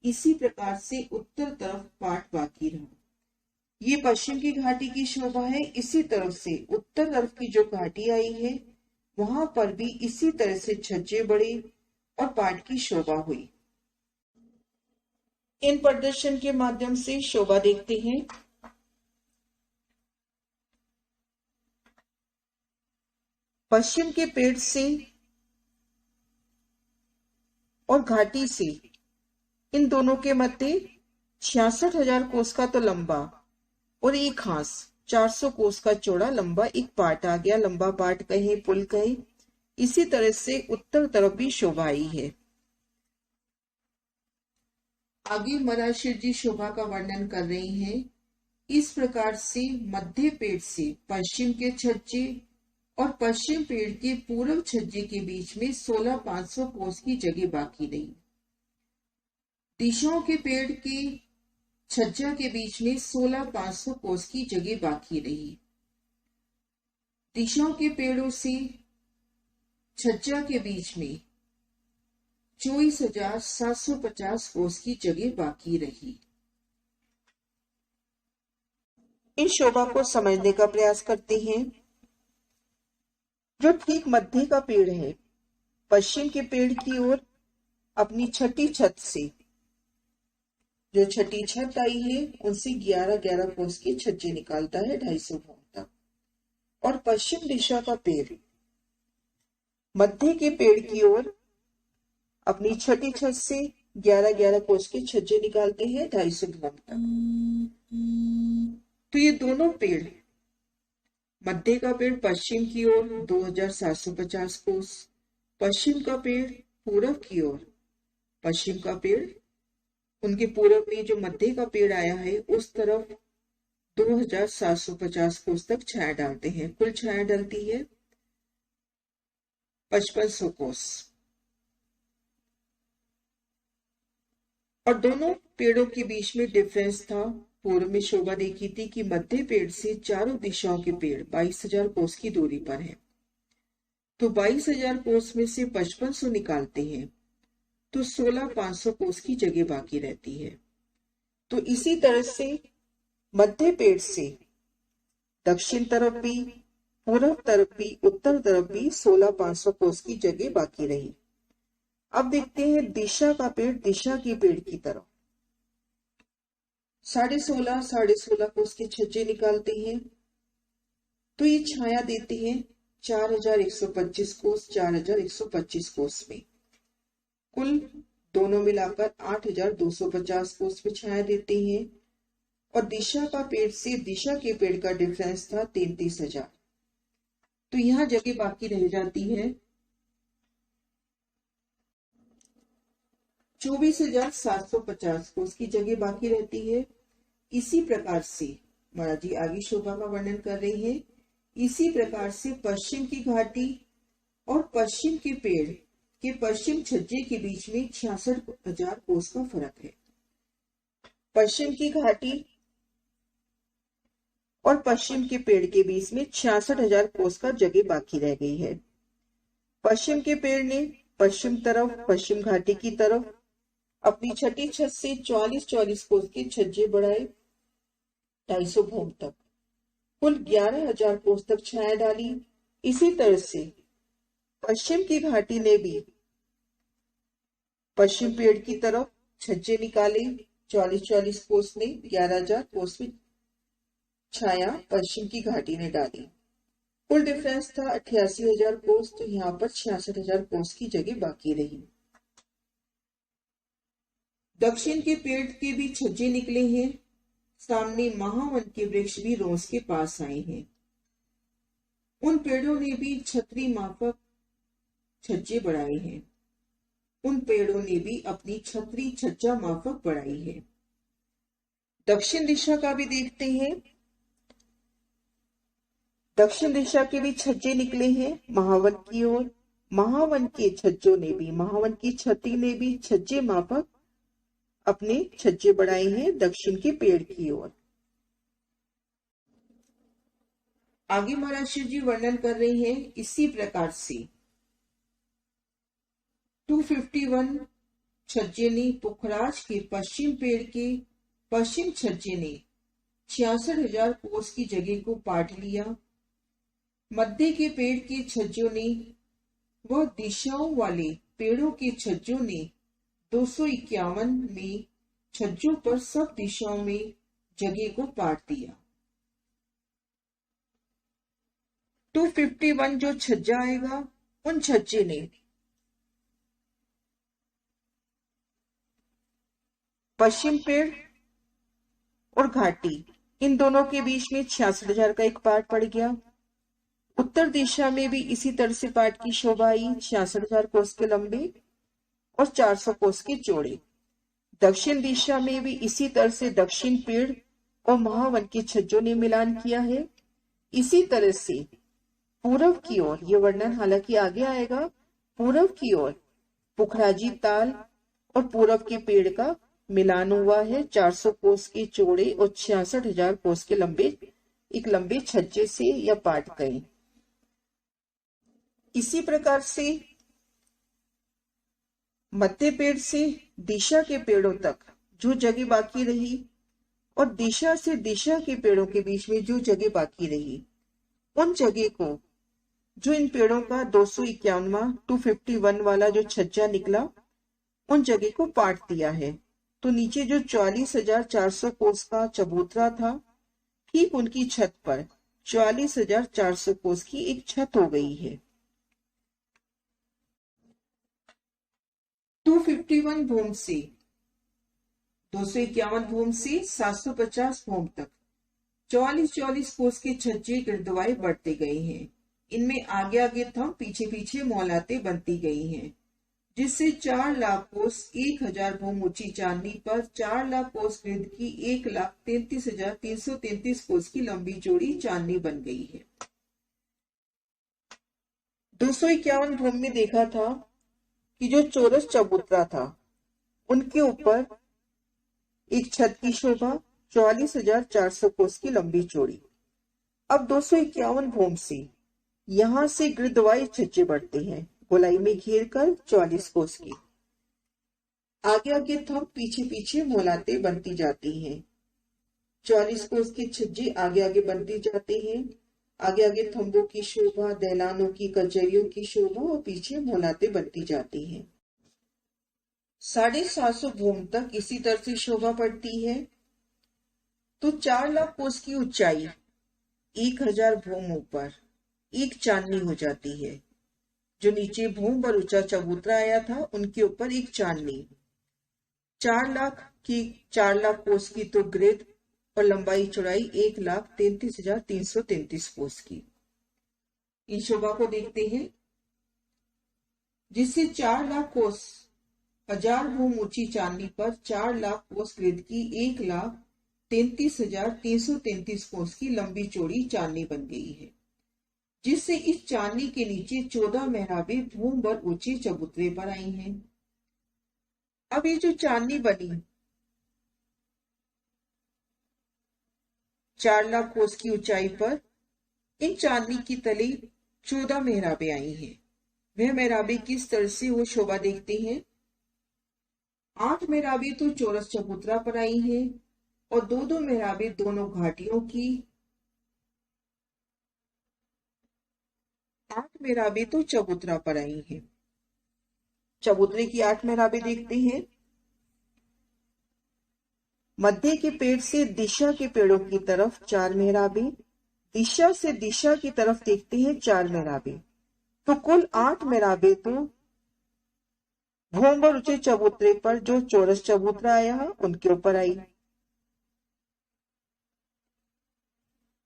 इसी प्रकार से उत्तर तरफ पार्ट बाकी रहा। ये पश्चिम की घाटी की शोभा है। इसी तरफ से उत्तर तरफ की जो घाटी आई है, वहां पर भी इसी तरह से छज्जे बढ़े और पार्ट की शोभा हुई। इन प्रदर्शन के माध्यम से शोभा देखते हैं। पश्चिम के पेड़ से और घाटी से, इन दोनों के मध्य 66,000 कोस का तो लंबा और एक हाथ 400 कोस का चौड़ा लंबा एक पार्ट आ गया। लंबा पार्ट कहे, पुल कहे। इसी तरह से उत्तर तरफ भी शोभा आई है। आगे मराशिर जी शोभा का वर्णन कर रही हैं। इस प्रकार से मध्य पेड़ से पश्चिम के छज्जे और पश्चिम पेड़ के पूर्व छज्जे के बीच में 16,500 कोस की जगह बाकी रही। दिशाओं के पेड़ के छज्जा के बीच में 16,500 कोस की जगह बाकी रही। दिशाओं के पेड़ों से छज्जा के बीच में 24,750 कोस की जगह बाकी रही। इन शोभा को समझने का प्रयास करते हैं। जो ठीक मध्य का पेड़ है, पश्चिम के पेड़ की ओर अपनी छठी छत से, जो छठी छत आई है, उनसे 11-11 कोस के छज्जे निकालता है 250 भूम तक। और पश्चिम दिशा का पेड़ मध्य के पेड़ की ओर अपनी छठी छत से 11-11 कोस के छज्जे निकालते हैं 250 भूम तक। तो ये दोनों पेड़, मध्य का पेड़ पश्चिम की ओर 2,750 कोस, पश्चिम का पेड़ पूरब की ओर, पश्चिम का पेड़ उनके पूरब में जो मध्य का पेड़ आया है उस तरफ 2,750 कोस तक छाया डालते हैं। कुल छाया डलती है 5,500 कोस। और दोनों पेड़ों के बीच में डिफरेंस था। पूर्व में शोभा देखी थी कि मध्य पेड़ से चारों दिशाओं के पेड़ 22,000 कोस की दूरी पर हैं। तो 22,000 कोस में से 5,500 निकालते हैं तो 16,500 कोस की जगह बाकी रहती है। तो इसी तरह से मध्य पेड़ से दक्षिण तरफ भी, पूर्व तरफ भी, उत्तर तरफ भी 16,500 कोस की जगह बाकी रही। अब देखते हैं दिशा का पेड़ दिशा की पेड़ की तरफ 16.5 कोस के छज्जे निकालते हैं तो ये छाया देते हैं 4,125 कोस, 4,125 कोस में। कुल दोनों मिलाकर 8,250 कोस में छाया देते हैं। और दिशा का पेड़ से दिशा के पेड़ का डिफरेंस था 33,000। तो यहां जगह बाकी रह जाती है 24,750 कोस की जगह बाकी रहती है। इसी प्रकार से महाराज जी आगे शोभा का वर्णन कर रही है। इसी प्रकार से पश्चिम की घाटी और पश्चिम के पेड़ के पश्चिम छज्जे के बीच में 66,000 कोस का फर्क है। पश्चिम की घाटी और पश्चिम के पेड़ के बीच में 66,000 कोस का जगह बाकी रह गई है। पश्चिम के पेड़ ने पश्चिम तरफ, पश्चिम घाटी की तरफ अपनी छठी छत से 44 कोस के छज्जे बढ़ाए 250 भूम तक। कुल 11,000 कोस तक छाया डाली। इसी तरह से पश्चिम की घाटी ने भी पश्चिम पेड़ की तरफ छज्जे निकाले 44 कोस में, 11,000 कोस में छाया पश्चिम की घाटी ने डाली। कुल डिफरेंस था 88,000 कोस, तो यहाँ पर 66,000 कोस की जगह बाकी रही। दक्षिण के पेड़ के भी छज्जे निकले हैं, सामने महावन के वृक्ष भी रोज के पास आए हैं। उन पेड़ों ने भी छतरी माफक छज्जे बढ़ाए हैं, उन पेड़ों ने भी अपनी छतरी छज्जा माफक बढ़ाई है। दक्षिण दिशा का भी देखते हैं। दक्षिण दिशा के भी छज्जे निकले हैं महावन की ओर। महावन के छज्जों ने भी, महावन की छतरी ने भी छज्जे माफक अपने छज्जे बढ़ाए हैं दक्षिण के पेड़ की ओर। आगे महाराज शिव जी वर्णन कर रहे हैं इसी प्रकार से 251 छज्जे ने पुखराज के पश्चिम पेड़ के पश्चिम छज्जे ने 66,000 कोस की जगह को पाट लिया। मध्य के पेड़ के छज्जों ने व दिशाओं वाले पेड़ों के छज्जों ने 251 में छज्जों पर सब दिशाओं में जगह को पाट दिया। 251 जो छज्जा आएगा, उन छज्जे ने पश्चिम पेड़ और घाटी, इन दोनों के बीच में 66,000 का एक पार्ट पड़ गया। उत्तर दिशा में भी इसी तरह से पार्ट की शोभा आई, 66,000 कोस के लंबे और 400 कोस के चौड़े। दक्षिण दिशा में भी इसी तरह से दक्षिण पेड़ और महावन के छज्जों ने मिलान किया है। इसी तरह से पूर्व की ओर, यह वर्णन हालांकि आगे आएगा, पूर्व की ओर पुखराजी ताल और पूर्व के पेड़ का मिलान हुआ है 400 कोस के चौड़े और 66,000 कोस के लंबे एक लंबे छज्जे से या पाट गए। इसी प्रकार से मध्य पेड़ से दिशा के पेड़ों तक जो जगह बाकी रही और दिशा से दिशा के पेड़ों के बीच में जो जगह बाकी रही, उन जगह को, जो इन पेड़ों का 251 वाला जो छज्जा निकला, उन जगह को पाट दिया है। तो नीचे जो 44,400 कोस का चबूतरा था, ठीक उनकी छत पर 44,400 कोस की एक छत हो गई है। 251 भूम से 251 भूम से 750 भूम तक 44 कोस के छज्जे गिरदवाए बढ़ते गए हैं। इनमें आगे आगे थंब, पीछे पीछे मौलातें बनती गई हैं, जिससे 4 लाख कोस 1,000 भूम ऊंची चांदनी पर 4 लाख कोस गिरद की 1,33,333 कोस की लंबी चौड़ी चांदनी बन गई है। 251 भूम में देखा था कि जो चौरस चबूतरा था, उनके ऊपर एक छत की शोभा 44,400 कोस की लंबी चौड़ी। अब 251 भूम से यहां से गिरदवाई छज्जे बढ़ते हैं, गोलाई में घेर कर 44 कोस की। आगे आगे थंब, पीछे पीछे मोलाते बनती जाती हैं। 44 कोस के छज्जे आगे आगे बनते जाते हैं। आगे आगे थंबों की शोभा, दैलानों की, कचहरियों की शोभा और पीछे मोलाते बनती जाती हैं। 750 भूम तक इसी तरह से शोभा पड़ती है। तो 4 लाख कोस की ऊंचाई 1,000 भूम ऊपर एक चांदनी हो जाती है। जो नीचे भूम पर ऊंचा चबूतरा आया था, उनके ऊपर एक चांदनी। 4 लाख कोस की तो ग्रिड और लंबाई चौड़ाई 1,33,333 कोस की। इन शोभा को देखते हैं, जिससे 4 लाख कोस 1,000 भूम ऊंची चांदनी पर 4 लाख कोस ग्रिड की 1,33,333 कोस की लंबी चौड़ी चांदनी बन गई है, जिससे इस चांदनी के नीचे 14 मेहराबें भूम भर ऊंचे चबूतरे पर आई हैं। अब ये जो चांदनी बनी 4 लाख कोस की ऊंचाई पर, इन चांदनी की तले 14 मेहराबें आई हैं। वह मेहराबें किस तरह से वो शोभा देखते हैं। 8 मेहराबें तो चौरस चबूतरा पर आई हैं और 2-2 मेहराबें दोनों घाटियों की। 8 मेहराबें तो चबूतरा पर आई हैं। चबूतरे की 8 मेहराबें देखते हैं। मध्य के पेड़ से दिशा के पेड़ों की तरफ 4 मेहराबें, दिशा से दिशा की तरफ देखते हैं 4 मेहराबें। तो कुल 8 मेहराबें तो भूम और ऊंचे चबूतरे पर जो चौरस चबूतरा आया है उनके ऊपर आई,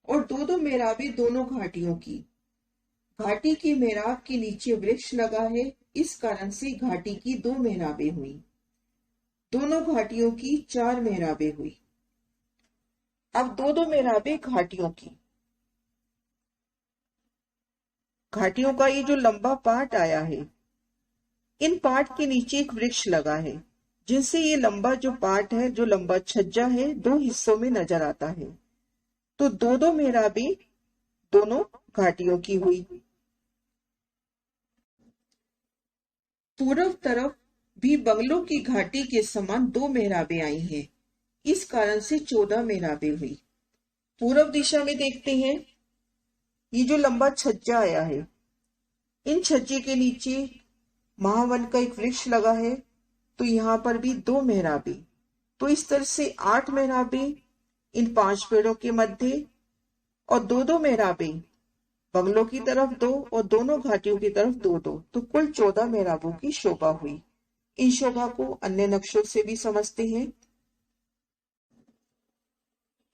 और दो दो मेहराबें दोनों घाटियों की। घाटी की मेहराब के नीचे वृक्ष लगा है, इस कारण से घाटी की 2 मेहराबें हुई। दोनों घाटियों की 4 मेहराबें हुई। अब दो दो मेहराबें घाटियों की। घाटियों का ये जो लंबा पाट आया है, इन पाट के नीचे एक वृक्ष लगा है, जिनसे ये लंबा जो पाट है, जो लंबा छज्जा है, 2 हिस्सों में नजर आता है। तो दो दो मेहराबें दोनों घाटियों की हुई। पूर्व तरफ भी बंगलों की घाटी के समान 2 मेहराबें आई हैं, इस कारण से 14 मेहराबें हुई। पूर्व दिशा में देखते हैं, ये जो लंबा छज्जा आया है, इन छज्जे के नीचे महावन का एक वृक्ष लगा है, तो यहाँ पर भी 2 मेहराबें। तो इस तरह से 8 मेहराबें इन 5 पेड़ों के मध्य, और दो दो मेहराबें बंगलों की तरफ 2 और दोनों घाटियों की तरफ 2-2, तो कुल 14 मेहराबों की शोभा हुई। इन शोभा को अन्य नक्शों से भी समझते हैं।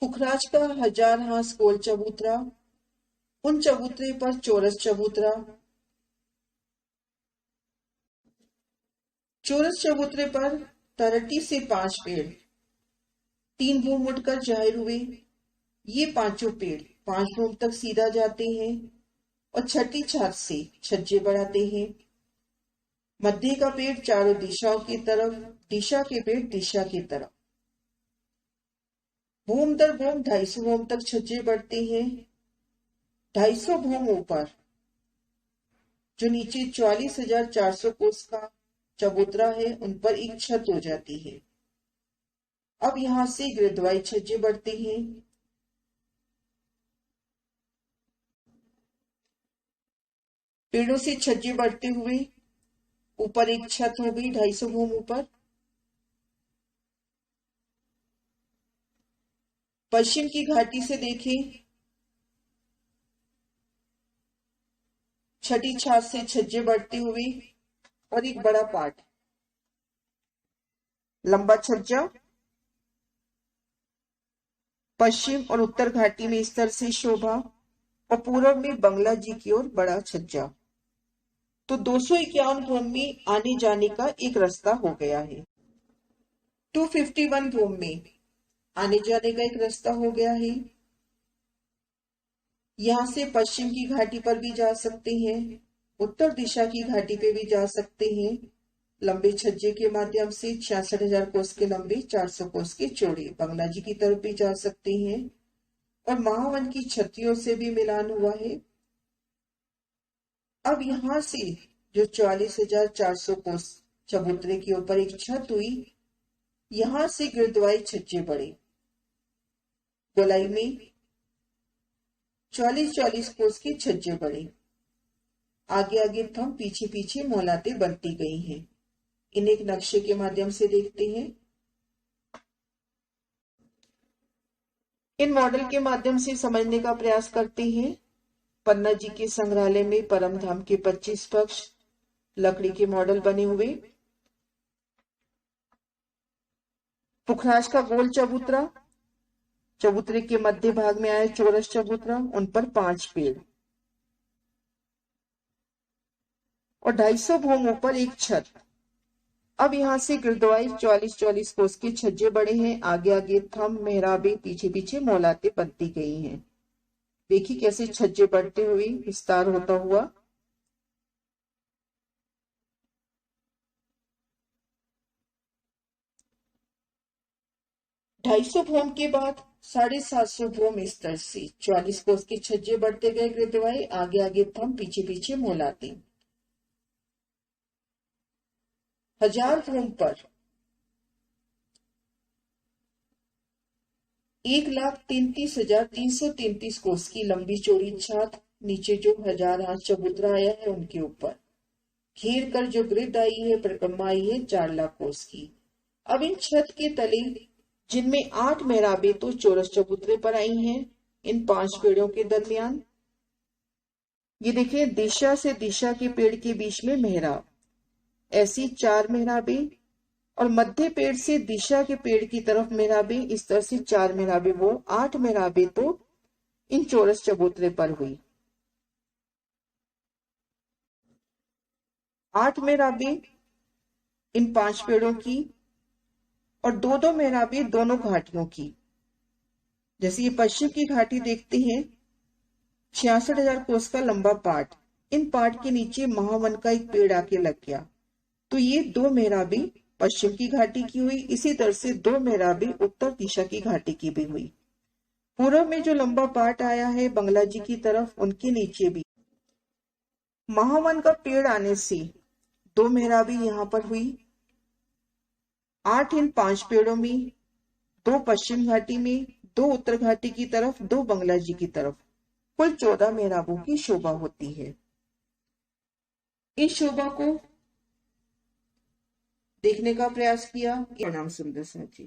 पुखराज का 1000 हांस गोल चबूतरा, उन चबूतरे पर चौरस चबूतरा, चौरस चबूतरे पर तरटी से 5 पेड़, 3 भूम उठकर जाहिर हुए। ये पांचों पेड़ 5 भूम तक सीधा जाते हैं और छठी छात से छज्जे बढ़ाते हैं। मध्य का पेड़ चारों दिशाओं की तरफ, दिशा के पेड़ दिशा की तरफ। भूम दर भूम 250 भूम तक छज्जे बढ़ते हैं। 250 भूम ऊपर जो नीचे 44,400 कोस का चबूतरा है, उन पर एक छत हो जाती है। अब यहां से गृहद्वाई छज्जे बढ़ते हैं। पेड़ों से छज्जे बढ़ते हुए ऊपर एक छत हो गई 250 भूम ऊपर। पश्चिम की घाटी से देखें, छठी छात से छज्जे बढ़ते हुए और एक बड़ा पाट, लंबा छज्जा। पश्चिम और उत्तर घाटी में इस तरह से शोभा, और पूर्व में बंगला जी की ओर बड़ा छज्जा। तो 251 भूम में आने जाने का एक रास्ता हो गया है। 251 भूम में आने जाने का एक रास्ता हो गया है। यहां से पश्चिम की घाटी पर भी जा सकते हैं, उत्तर दिशा की घाटी पे भी जा सकते हैं। लंबे छज्जे के माध्यम से 66,000 कोस के लंबे, 400 कोस के चौड़े बंगला जी की तरफ भी जा सकते हैं, और महावन की छत्रियों से भी मिलान हुआ है। अब यहां से जो 44,400 कोस चबूतरे के ऊपर एक छत हुई, यहां से गृहद्वाई छज्जे बढ़े। गोलाई में 44-44 कोस के छज्जे बढ़े। आगे आगे थम, पीछे पीछे मोहलातें बनती गई हैं। इन्हें एक नक्शे के माध्यम से देखते हैं। इन मॉडल के माध्यम से समझने का प्रयास करते हैं। पन्ना जी के संग्रहालय में परम धाम के 25 पक्ष लकड़ी के मॉडल बने हुए। पुखराज का गोल चबूतरा, चबूतरे के मध्य भाग में आया चौरस चबूतरा, उन पर 5 पेड़ और 250 भूम ऊपर एक छत। अब यहां से गृहद्वाई 44-44 कोस के छज्जे बड़े हैं। आगे आगे थम, मेहराबें, पीछे पीछे मोहलातें बनती गई हैं। देखिए कैसे छज्जे बढ़ते हुए विस्तार होता हुआ। ढाई भूम के बाद 750 भूम स्तर से 44 कोस के छज्जे बढ़ते गए गृहद्वाई। आगे आगे थम, पीछे पीछे मोहलातें। 1000 भूम पर 1,33,333 कोस की लंबी चौड़ी छत, नीचे जो 1000 हाथ चबूतरा आया है उनके ऊपर घेर कर जो ग्रिड आई है, परिक्रमा आई है 4 लाख कोस की। अब इन छत के तले, जिनमें 8 मेहराबें तो चौरस चबूतरे पर आई हैं, इन 5 पेड़ों के दरमियान। ये देखिए, दिशा से दिशा के पेड़ के बीच में मेहराब, ऐसी 4 मेहराबें, और मध्य पेड़ से दिशा के पेड़ की तरफ मेहराबें, इस तरह से 4 मेहराबें, वो 8 मेहराबें तो इन चौरस चबूतरे पर हुई। 8 मेहराबें इन 5 पेड़ों की, और 2-2 मेहराबें दोनों घाटियों की। जैसे ये पश्चिम की घाटी देखते हैं, 66,000 कोस का लंबा पाट, इन पाट के नीचे महावन का एक पेड़ आके लग गया, तो ये 2 मेहराबें पश्चिम की घाटी की हुई। इसी तरह से 2 मेहराबें उत्तर दिशा की घाटी की भी हुई। पूर्व में जो लंबा पाट आया है बंगला जी की तरफ, उनके नीचे भी महावन का पेड़ आने से 2 मेहराबें यहाँ पर हुई। 8 इन 5 पेड़ों में, 2 पश्चिम घाटी में, 2 उत्तर घाटी की तरफ, 2 बंगला जी की तरफ, कुल 14 मेहराबों की शोभा होती है। इस शोभा को देखने का प्रयास किया। प्रणाम सुंदर सिंह जी।